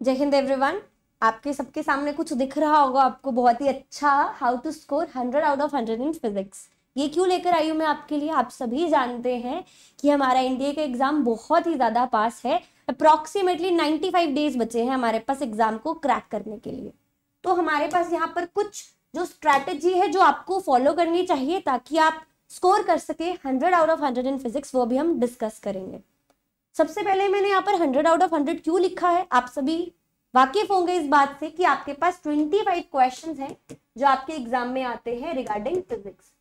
जय हिंद एवरीवन। आपके सबके सामने कुछ दिख रहा होगा आपको बहुत ही अच्छा, how to score 100 out of 100 in physics. ये क्यों लेकर आई हूँ मैं आपके लिए? आप सभी जानते हैं कि हमारा एनडीए का एग्जाम बहुत ही ज्यादा पास है। अप्रॉक्सीमेटली 95 डेज बचे हैं हमारे पास एग्जाम को क्रैक करने के लिए। तो हमारे पास यहाँ पर कुछ जो स्ट्रैटेजी है जो आपको फॉलो करनी चाहिए ताकि आप स्कोर कर सके 100 आउट ऑफ 100 इन फिजिक्स, वो भी हम डिस्कस करेंगे। सबसे पहले मैंने यहाँ पर 100 आउट ऑफ 100 क्यों लिखा है, आप सभी वाकिफ होंगे इस बात से कि आपके पास 25 क्वेश्चंस हैं जो आपके एग्जाम में आते हैं रिगार्डिंग फिजिक्स।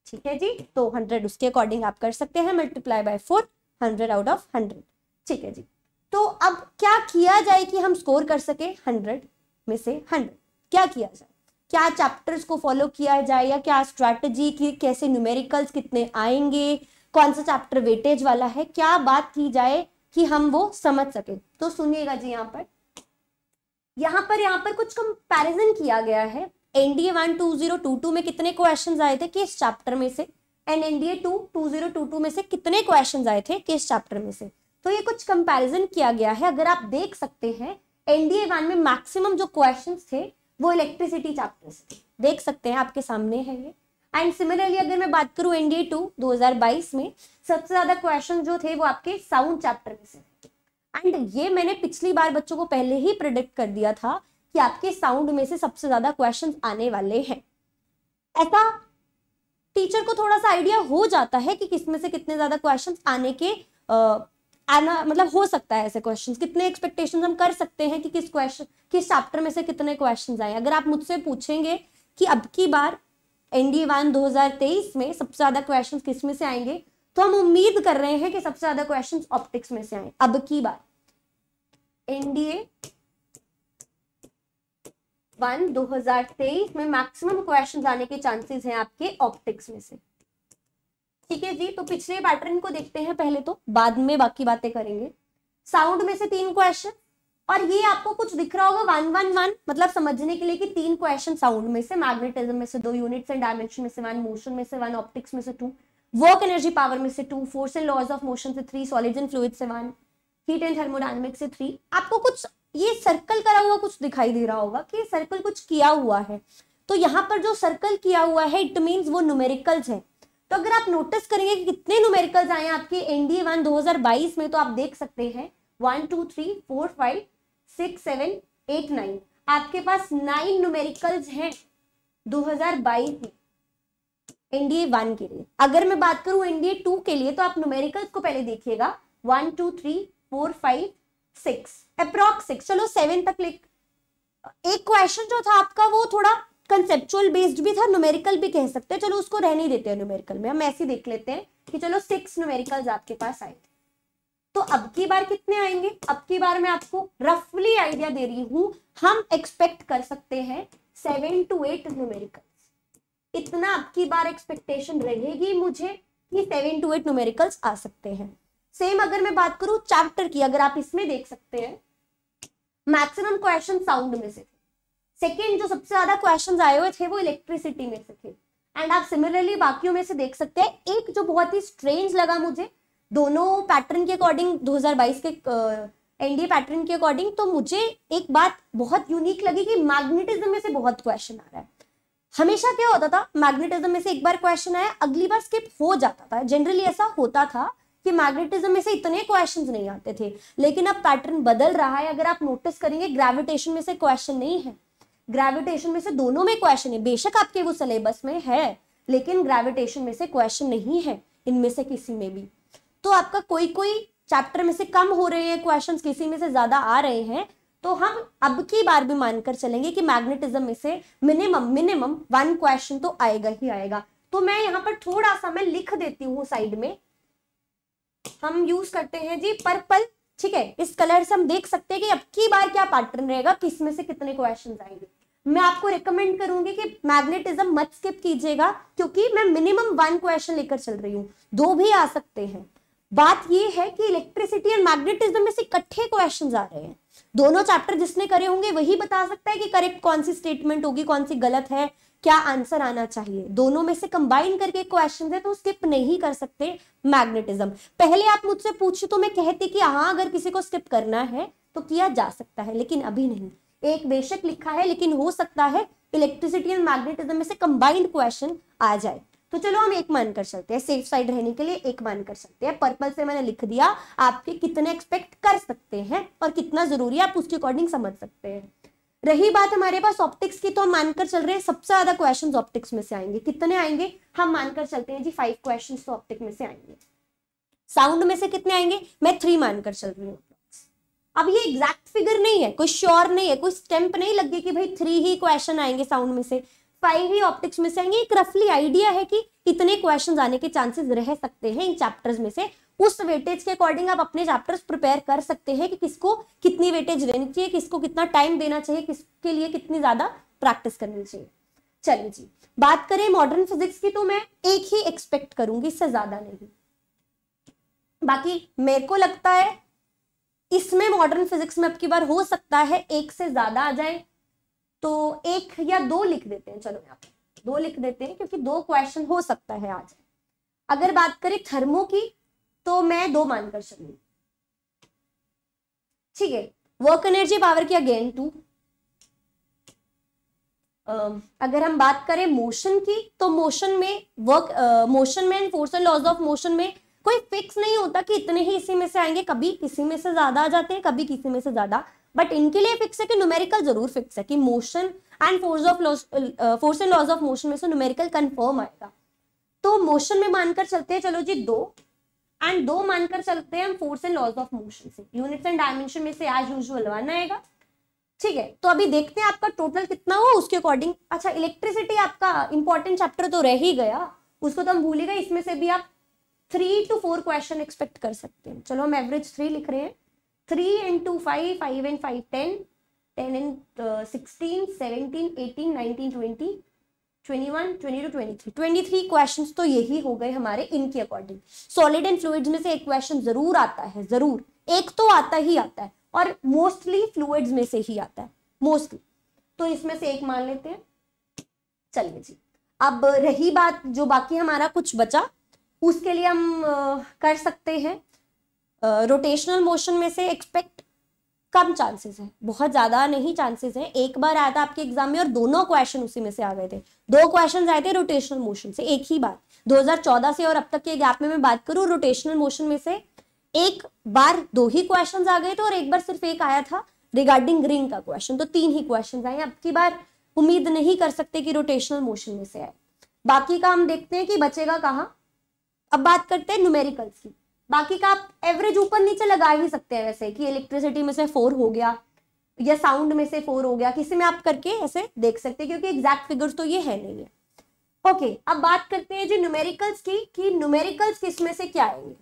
ठीक है जी, तो 100 उसके अकॉर्डिंग आप कर सकते हैं, मल्टीप्लाई बाय 4, 100 आउट ऑफ 100। ठीक है जी, तो अब क्या किया जाए कि हम स्कोर कर सके 100 में से 100? क्या किया जाए? क्या चैप्टर्स को फॉलो किया जाए या क्या स्ट्रैटेजी की, कैसे न्यूमेरिकल्स कितने आएंगे, कौन सा चैप्टर वेटेज वाला है, क्या बात की जाए कि हम वो समझ सके? तो सुनिएगा जी, यहाँ पर कुछ कंपैरिजन किया गया है। एनडीए 1 2022 में कितने क्वेश्चंस आए थे किस चैप्टर में से, एंड एनडीए 2 2022 में से कितने क्वेश्चंस आए थे किस चैप्टर में से। तो ये कुछ कंपैरिजन किया गया है। अगर आप देख सकते हैं एनडीए 1 में मैक्सिमम जो क्वेश्चंस थे वो इलेक्ट्रिसिटी चैप्टर से, देख सकते हैं आपके सामने है ये। एंड सिमिलरली अगर मैं बात करूं एनडीए 2 2022 में सबसे ज्यादा क्वेश्चन जो थे वो आपके साउंड चैप्टर में से। एंड ये मैंने पिछली बार बच्चों को पहले ही प्रेडिक्ट कर दिया था कि आपके साउंड में से सबसे ज्यादा क्वेश्चंस आने वाले हैं। ऐसा टीचर को थोड़ा सा आइडिया हो जाता है कि किस में से कितने ज्यादा क्वेश्चंस आने के आना मतलब हो सकता है। ऐसे क्वेश्चंस कितने एक्सपेक्टेशंस हम कर सकते हैं कि किस चैप्टर में से कितने क्वेश्चंस आए। अगर आप मुझसे पूछेंगे कि अब की बार एनडीए 1 2023 में सबसे ज्यादा क्वेश्चंस किस में से आएंगे, तो हम उम्मीद कर रहे हैं कि सबसे ज्यादा क्वेश्चंस ऑप्टिक्स में से आए। अब की बार एनडीए 1 2023 में मैक्सिमम क्वेश्चंस आने के चांसेस हैं आपके ऑप्टिक्स में से। ठीक है जी, तो पिछले पैटर्न को देखते हैं पहले, तो बाद में बाकी बातें करेंगे। साउंड में से 3 क्वेश्चन, और ये आपको कुछ दिख रहा होगा 1 1 1, मतलब समझने के लिए कि 3 क्वेश्चन साउंड में से, मैग्नेटिज्म में से 2, यूनिट्स एंड डायमेंशन में से 1, मोशन में से 1, ऑप्टिक्स में से 2, वर्क एनर्जी पावर में से 2, force and laws of motion से 3, सॉलिड्स एंड फ्लूइड से 1, हीट एंड थर्मोडायनेमिक्स से 3। आपको कुछ ये सर्कल करा हुआ कुछ दिखाई दे रहा होगा कि सर्कल कुछ किया हुआ है। तो यहाँ पर जो सर्कल किया हुआ है इट मीन्स वो न्यूमेरिकल्स है। तो अगर आप नोटिस करेंगे कि कितने न्यूमेरिकल्स आए आपके एनडीए 1 2022 में, तो आप देख सकते हैं 1 2 3 4 5 6 7 8 9, आपके पास 9 न्यूमेरिकल्स हैं 2022 में एनडीए 1 के लिए। अगर मैं बात करूं एनडीए 2 के लिए, तो आप न्यूमेरिकल्स को पहले देखिएगा 1 2 3 4 5 6, अप्रॉक्स 6, चलो 7 तक लिख। एक क्वेश्चन जो था आपका वो थोड़ा कंसेप्चुअल बेस्ड भी था, न्यूमेरिकल भी कह सकते हैं, चलो उसको रहने देते हैं न्यूमेरिकल में, हम ऐसे देख लेते हैं कि चलो 6 न्यूमेरिकल्स आपके पास आए थे। तो अब की बार कितने आएंगे? अब की बार मैं आपको रफली आइडिया दे रही हूं, हम एक्सपेक्ट कर सकते हैं 7 to 8 न्यूमेरिकल्स। इतना अब की बार एक्सपेक्टेशन रहेगी मुझे कि 7 to 8 न्यूमेरिकल्स आ सकते हैं। सेम अगर मैं बात करूं चैप्टर की, अगर आप इसमें देख सकते हैं मैक्सिमम क्वेश्चन साउंड में से थे, सेकेंड जो सबसे ज्यादा क्वेश्चंस आए हुए थे वो इलेक्ट्रिसिटी में से थे। एंड आप सिमिलरली बाकियों में से देख सकते हैं। एक जो बहुत ही स्ट्रेंज लगा मुझे दोनों पैटर्न के अकॉर्डिंग, 2022 के एनडीए पैटर्न के अकॉर्डिंग, तो मुझे एक बात बहुत यूनिक लगी कि मैग्नेटिज्म में से बहुत क्वेश्चन आ रहा है। हमेशा क्या होता था, मैग्नेटिज्म में से एक बार क्वेश्चन आया अगली बार स्किप हो जाता था। जनरली ऐसा होता था कि मैग्नेटिज्म में से इतने क्वेश्चंस नहीं आते थे, लेकिन अब पैटर्न बदल रहा है। अगर आप नोटिस करेंगे ग्रेविटेशन में से क्वेश्चन नहीं है, ग्रेविटेशन में से दोनों में क्वेश्चन है। बेशक आपके वो सिलेबस में है, लेकिन ग्रेविटेशन में से क्वेश्चन नहीं है इनमें से किसी में भी। तो आपका कोई चैप्टर में से कम हो रहे हैं क्वेश्चंस, किसी में से ज्यादा आ रहे हैं, तो हम अब की बार भी मानकर चलेंगे कि मैग्नेटिज्म में से मिनिमम 1 क्वेश्चन तो आएगा ही आएगा। तो मैं यहाँ पर थोड़ा सा मैं लिख देती हूँ साइड में, हम यूज करते हैं जी पर्पल। ठीक है, इस कलर से हम देख सकते हैं कि अब की बार क्या पैटर्न रहेगा, किस में से कितने क्वेश्चंस आएंगे। मैं आपको रिकमेंड करूंगी कि मैग्नेटिज्म मत स्किप कीजिएगा, क्योंकि मैं मिनिमम 1 क्वेश्चन लेकर चल रही हूँ, 2 भी आ सकते हैं। बात ये है कि इलेक्ट्रिसिटी एंड मैग्नेटिज्म में से इकट्ठे क्वेश्चंस आ रहे हैं। दोनों चैप्टर जिसने करे होंगे वही बता सकता है कि करेक्ट कौन सी स्टेटमेंट होगी, कौन सी गलत है, क्या आंसर आना चाहिए। दोनों में से कंबाइन करके क्वेश्चन है, तो स्किप नहीं कर सकते मैग्नेटिज्म। पहले आप मुझसे पूछे तो मैं कहती कि हाँ, अगर किसी को स्किप करना है तो किया जा सकता है, लेकिन अभी नहीं। एक बेशक लिखा है, लेकिन हो सकता है इलेक्ट्रिसिटी एंड मैग्नेटिज्म में से कंबाइंड क्वेश्चन आ जाए। तो चलो हम एक मान कर सकते हैं, सेफ साइड रहने के लिए एक मान कर सकते हैं। पर्पल से मैंने लिख दिया, आपके कितने एक्सपेक्ट कर सकते हैं और कितना जरूरी है आप उसके अकॉर्डिंग समझ सकते हैं। रही बात हमारे पास ऑप्टिक्स की, तो हम मानकर चल रहे हैं सबसे ज्यादा क्वेश्चंस ऑप्टिक्स में से आएंगे। कितने आएंगे? हम मानकर चलते हैं जी 5 क्वेश्चंस तो ऑप्टिक्स में से आएंगे। साउंड में से कितने आएंगे? मैं 3 मानकर चल रही हूँ। अब ये एग्जैक्ट फिगर नहीं है, कोई श्योर नहीं है, कोई स्टैंप नहीं लग गई कि भाई 3 ही क्वेश्चन आएंगे साउंड में से, 5 ही ऑप्टिक्स में से आएंगे। एक रफली आइडिया है कि इतने क्वेश्चन आने के चांसेस रह सकते हैं इन चैप्टर्स में से। उस वेटेज के अकॉर्डिंग आप अपने चैप्टर्स प्रिपेयर कर सकते हैं कि किसको कितनी वेटेज देनी चाहिए, किसको कितना टाइम देना चाहिए, किसके लिए कितनी ज्यादा प्रैक्टिस करनी चाहिए। चलिए जी, बात करें मॉडर्न फिजिक्स की, तो मैं एक ही एक्सपेक्ट करूंगी, इससे ज्यादा नहीं। बाकी मेरे को लगता है इसमें मॉडर्न फिजिक्स में अब की बार हो सकता है 1 से ज्यादा आ जाए, तो 1 या 2 लिख देते हैं। चलो यहाँ पे 2 लिख देते हैं, क्योंकि 2 क्वेश्चन हो सकता है आ जाए। अगर बात करें थर्मो की, तो मैं 2 मानकर चलूंगी, ठीक है। वर्क एनर्जी पावर की अगेन 2। अगर हम बात करें मोशन की, तो मोशन में मोशन में and force and laws of motion में कोई फिक्स नहीं होता कि इतने ही इसी में से आएंगे, कभी किसी में से ज्यादा आ जाते हैं, कभी किसी में से ज्यादा। बट इनके लिए फिक्स है कि न्यूमेरिकल जरूर फिक्स है कि motion and force and laws of motion में से न्यूमेरिकल कंफर्म आएगा। तो मोशन में मानकर चलते हैं, चलो जी 2, एंड 2 मानकर चलते हैं हम force and laws of motion से। यूनिट्स एंड डायमेंशन में से एज यूजुअल 1 आएगा, ठीक है। तो अभी देखते हैं आपका टोटल कितना हुआ उसके अकॉर्डिंग। अच्छा, इलेक्ट्रिसिटी आपका इंपॉर्टेंट चैप्टर तो रह ही गया, उसको तो हम भूल ही गए। इसमें से भी आप 3 to 4 क्वेश्चन एक्सपेक्ट कर सकते हैं। चलो हम एवरेज 3 लिख रहे हैं। 3 into 5, 5 and 5 10, 10 and 16, 17, 18, 19, 20, 21, 22, 23, 23 क्वेश्चंस तो यही हो गए हमारे इनके अकॉर्डिंग। सॉलिड एंड फ्लूइड्स में से एक क्वेश्चन जरूर आता है, जरूर एक तो आता ही आता है, और मोस्टली फ्लूइड्स में से ही आता है मोस्टली, तो इसमें से एक मान लेते हैं। चलिए जी, अब रही बात जो बाकी हमारा कुछ बचा, उसके लिए हम कर सकते हैं रोटेशनल मोशन में से एक्सपेक्ट कम चांसेस है, बहुत ज्यादा नहीं चांसेस है। एक बार आया था आपके एग्जाम में और दोनों क्वेश्चन उसी में से आ गए थे। 2 क्वेश्चन आए थे रोटेशनल मोशन से, एक ही बार 2014 से और अब तक के गैप में मैं बात करूं, रोटेशनल मोशन में से एक बार 2 ही क्वेश्चन आ गए थे और एक बार सिर्फ एक आया था रिगार्डिंग रिंग का क्वेश्चन, तो 3 ही क्वेश्चन आए। अब की बार उम्मीद नहीं कर सकते कि रोटेशनल मोशन में से आए। बाकी का हम देखते हैं कि बचेगा कहाँ। अब बात करते हैं न्यूमेरिकल्स की। बाकी का आप एवरेज ऊपर नीचे लगा ही सकते हैं, वैसे कि इलेक्ट्रिसिटी में से 4 हो गया या साउंड में से 4 हो गया, किसी में आप करके ऐसे देख सकते हैं, क्योंकि एग्जैक्ट फिगर्स तो ये है नहीं है। ओके, अब बात करते हैं जी न्यूमेरिकल्स की, कि न्यूमेरिकल्स किस में से क्या आएंगे।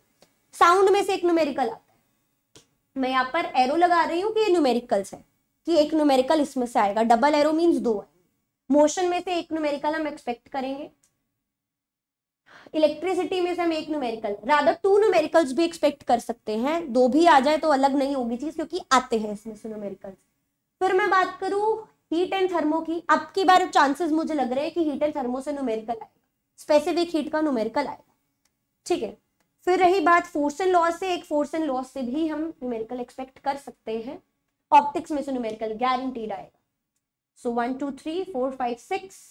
साउंड में से एक न्यूमेरिकल आता है, मैं यहाँ पर एरो लगा रही हूँ कि ये न्यूमेरिकल्स है, कि एक न्यूमेरिकल इसमें से आएगा। डबल एरो मीन्स 2 आएंगे। मोशन में से एक न्यूमेरिकल हम एक्सपेक्ट करेंगे। इलेक्ट्रिसिटी में से हम एक न्यूमेरिकल, रादर 2 न्यूमेरिकल्स भी एक्सपेक्ट कर सकते हैं। 2 भी आ जाए तो अलग नहीं होगी चीज, क्योंकि आते हैं इसमें से न्यूमेरिकल्स। फिर मैं बात करूं हीट एंड थर्मो की। अब की बार चांसेस मुझे लग रहे हैं कि हीट एंड थर्मो से न्यूमेरिकल आएगा, स्पेसिफिक हीट का न्यूमेरिकल आएगा, ठीक है। फिर रही बात फोर्स एंड लॉस से, एक फोर्स एंड लॉस से भी हम न्यूमेरिकल एक्सपेक्ट कर सकते हैं। ऑप्टिक्स में से न्यूमेरिकल गारंटीड आएगा। सो 1 2 3 4 5 6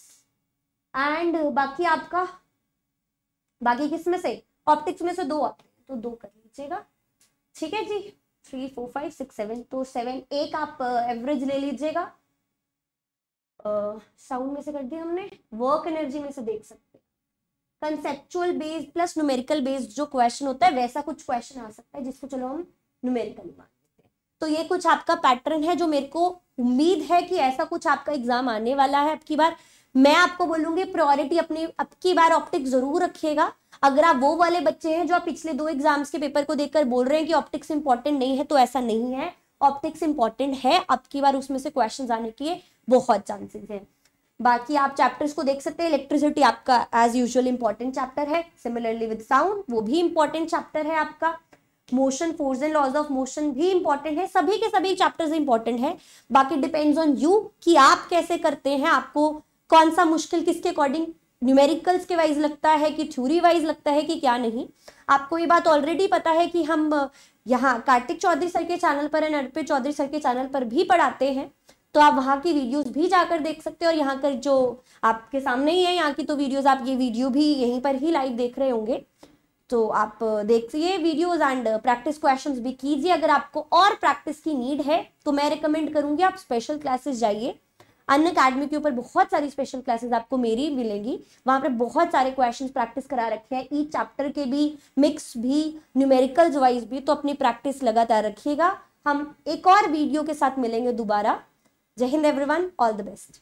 एंड बाकी आपका, बाकी किस में से, ऑप्टिक्स में से 2 आते हैं, तो 2 कर लीजिएगा, ठीक है जी। 3 4 5 6 7, तो 7 एक आप एवरेज ले लीजिएगा। साउंड में से कर दिया हमने। वर्क एनर्जी में से देख सकते हैं, conceptual based plus numerical based जो क्वेश्चन होता है, वैसा कुछ क्वेश्चन आ सकता है जिसको चलो हम न्यूमेरिकल मान लेते हैं। तो ये कुछ आपका पैटर्न है जो मेरे को उम्मीद है कि ऐसा कुछ आपका एग्जाम आने वाला है। अब की बार मैं आपको बोलूंगी प्रायोरिटी अपनी अब की बार ऑप्टिक्स जरूर रखिएगा। अगर आप वो वाले बच्चे हैं जो आप पिछले 2 एग्जाम्स के पेपर को देखकर बोल रहे हैं कि ऑप्टिक्स इंपॉर्टेंट नहीं है, तो ऐसा नहीं है, ऑप्टिक्स इंपॉर्टेंट है। अब की बार उसमें से क्वेश्चंस आने के बहुत चांसेस हैं। बाकी आप चैप्टर्स को देख सकते हैं। इलेक्ट्रिसिटी आपका एज यूजुअल इंपॉर्टेंट चैप्टर है, सिमिलरली विद साउंड वो भी इंपॉर्टेंट चैप्टर है आपका। Motion, force and laws of motion भी इंपॉर्टेंट है, सभी के सभी चैप्टर्स इंपॉर्टेंट है। बाकी डिपेंड्स ऑन यू कि आप कैसे करते हैं, आपको कौन सा मुश्किल किसके अकॉर्डिंग न्यूमेरिकल्स के वाइज लगता है कि थ्योरी वाइज लगता है कि क्या नहीं। आपको ये बात ऑलरेडी पता है कि हम यहाँ कार्तिक चौधरी सर के चैनल पर एंड अर्पित चौधरी सर के चैनल पर भी पढ़ाते हैं, तो आप वहाँ की वीडियोस भी जाकर देख सकते हो। और यहाँ कर जो आपके सामने ही है यहाँ की तो वीडियोस, आप ये वीडियो भी यहीं पर ही लाइव देख रहे होंगे, तो आप देखिए वीडियोस एंड प्रैक्टिस क्वेश्चंस भी कीजिए। अगर आपको और प्रैक्टिस की नीड है तो मैं रिकमेंड करूंगी आप स्पेशल क्लासेस जाइए। अनअकैडमी के ऊपर बहुत सारी स्पेशल क्लासेस आपको मेरी मिलेंगी, वहां पे बहुत सारे क्वेश्चंस प्रैक्टिस करा रखे हैं, ईच चैप्टर के भी, मिक्स भी, न्यूमेरिकल्स वाइज भी। तो अपनी प्रैक्टिस लगातार रखिएगा। हम एक और वीडियो के साथ मिलेंगे दोबारा। जय Hind everyone, all the best.